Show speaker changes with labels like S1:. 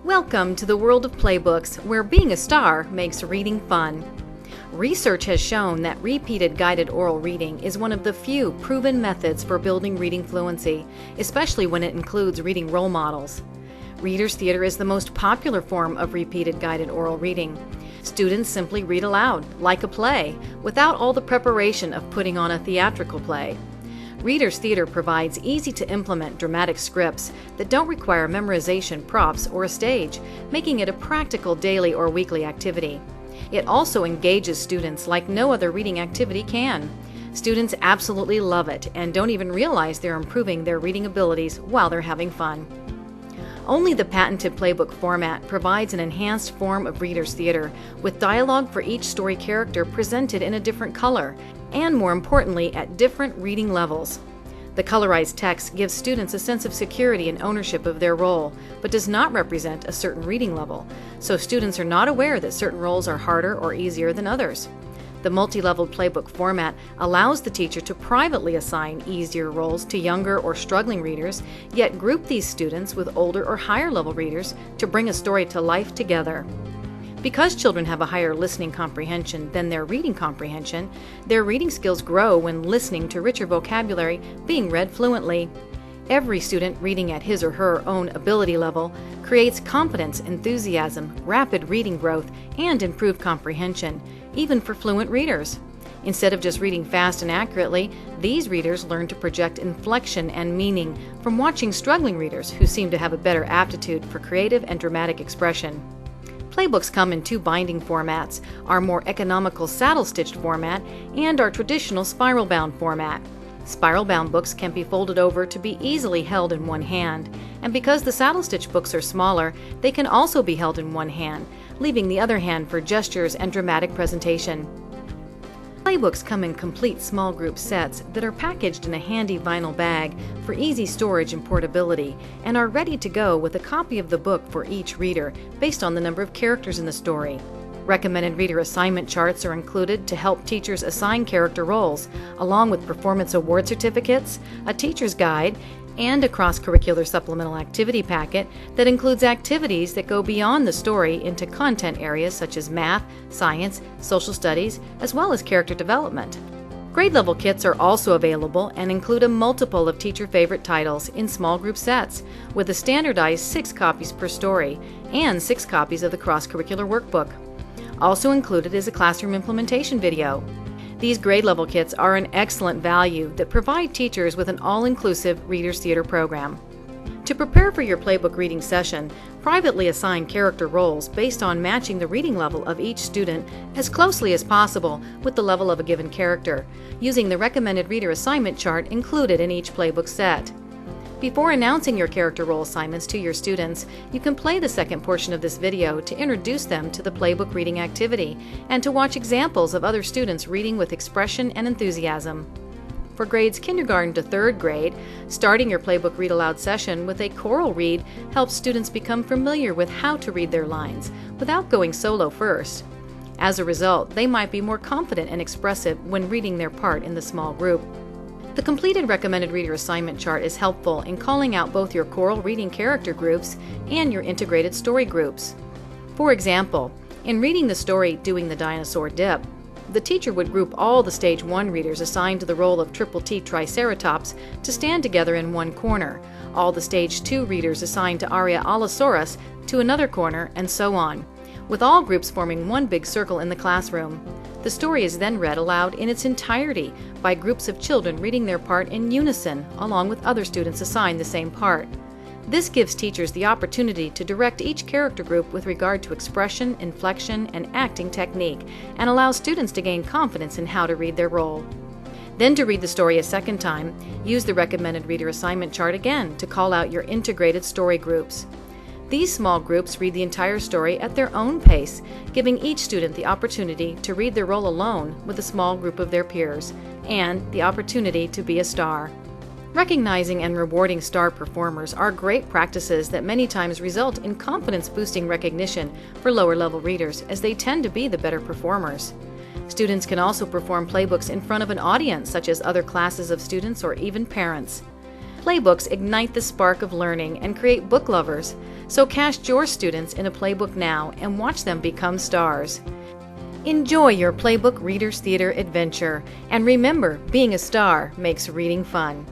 S1: Welcome to the world of Playbooks, where being a star makes reading fun. Research has shown that repeated guided oral reading is one of the few proven methods for building reading fluency, especially when it includes reading role models. Reader's theater is the most popular form of repeated guided oral reading. Students simply read aloud, like a play, without all the preparation of putting on a theatrical play. Reader's theater provides easy-to-implement dramatic scripts that don't require memorization, props, or a stage, making it a practical daily or weekly activity. It also engages students like no other reading activity can. Students absolutely love it and don't even realize they're improving their reading abilities while they're having fun. Only the patented Playbook format provides an enhanced form of reader's theater, with dialogue for each story character presented in a different color, and more importantly, at different reading levels. The colorized text gives students a sense of security and ownership of their role, but does not represent a certain reading level, so students are not aware that certain roles are harder or easier than others. The multi-leveled Playbook format allows the teacher to privately assign easier roles to younger or struggling readers, yet group these students with older or higher level readers to bring a story to life together. Because children have a higher listening comprehension than their reading comprehension, their reading skills grow when listening to richer vocabulary being read fluently. Every student reading at his or her own ability level creates confidence, enthusiasm, rapid reading growth, and improved comprehension, even for fluent readers. Instead of just reading fast and accurately, these readers learn to project inflexion and meaning from watching struggling readers who seem to have a better aptitude for creative and dramatic expression. Playbooks come in two binding formats, our more economical saddle-stitched format and our traditional spiral-bound format. Spiral-bound books can be folded over to be easily held in one hand, and because the saddle-stitch books are smaller, they can also be held in one hand, leaving the other hand for gestures and dramatic presentation. Playbooks come in complete small group sets that are packaged in a handy vinyl bag for easy storage and portability, and are ready to go with a copy of the book for each reader based on the number of characters in the story. Recommended reader assignment charts are included to help teachers assign character roles, along with performance award certificates, a teacher's guide, and a cross-curricular supplemental activity packet that includes activities that go beyond the story into content areas such as math, science, social studies, as well as character development. Grade level kits are also available and include a multiple of teacher favorite titles in small group sets, with a standardized 6 copies per story and 6 copies of the cross-curricular workbook. Also included is a classroom implementation video. These grade-level kits are an excellent value that provide teachers with an all-inclusive Reader's Theater program. To prepare for your Playbook reading session, privately assign character roles based on matching the reading level of each student as closely as possible with the level of a given character, using the recommended reader assignment chart included in each Playbook set. Before announcing your character role assignments to your students, you can play the second portion of this video to introduce them to the Playbook reading activity and to watch examples of other students reading with expression and enthusiasm. For grades kindergarten to 3rd grade, starting your Playbook read aloud session with a choral read helps students become familiar with how to read their lines without going solo first. As a result, they might be more confident and expressive when reading their part in the small group. The completed recommended reader assignment chart is helpful in calling out both your choral reading character groups and your integrated story groups. For example, in reading the story Doing the Dinosaur Dip, the teacher would group all the Stage 1 readers assigned to the role of Triple T Triceratops to stand together in one corner, all the Stage 2 readers assigned to Aria Allosaurus to another corner, and so on, with all groups forming one big circle in the classroom. The story is then read aloud in its entirety by groups of children reading their part in unison, along with other students assigned the same part. This gives teachers the opportunity to direct each character group with regard to expression, inflection, and acting technique, and allows students to gain confidence in how to read their role. Then, to read the story a second time, use the recommended reader assignment chart again to call out your integrated story groups. These small groups read the entire story at their own pace, giving each student the opportunity to read their role alone with a small group of their peers, and the opportunity to be a star. Recognizing and rewarding star performers are great practices that many times result in confidence-boosting recognition for lower-level readers, as they tend to be the better performers. Students can also perform playbooks in front of an audience, such as other classes of students or even parents. Playbooks ignite the spark of learning and create book lovers. So cast your students in a Playbook now and watch them become stars. Enjoy your Playbook Reader's Theater adventure, and remember, being a star makes reading fun.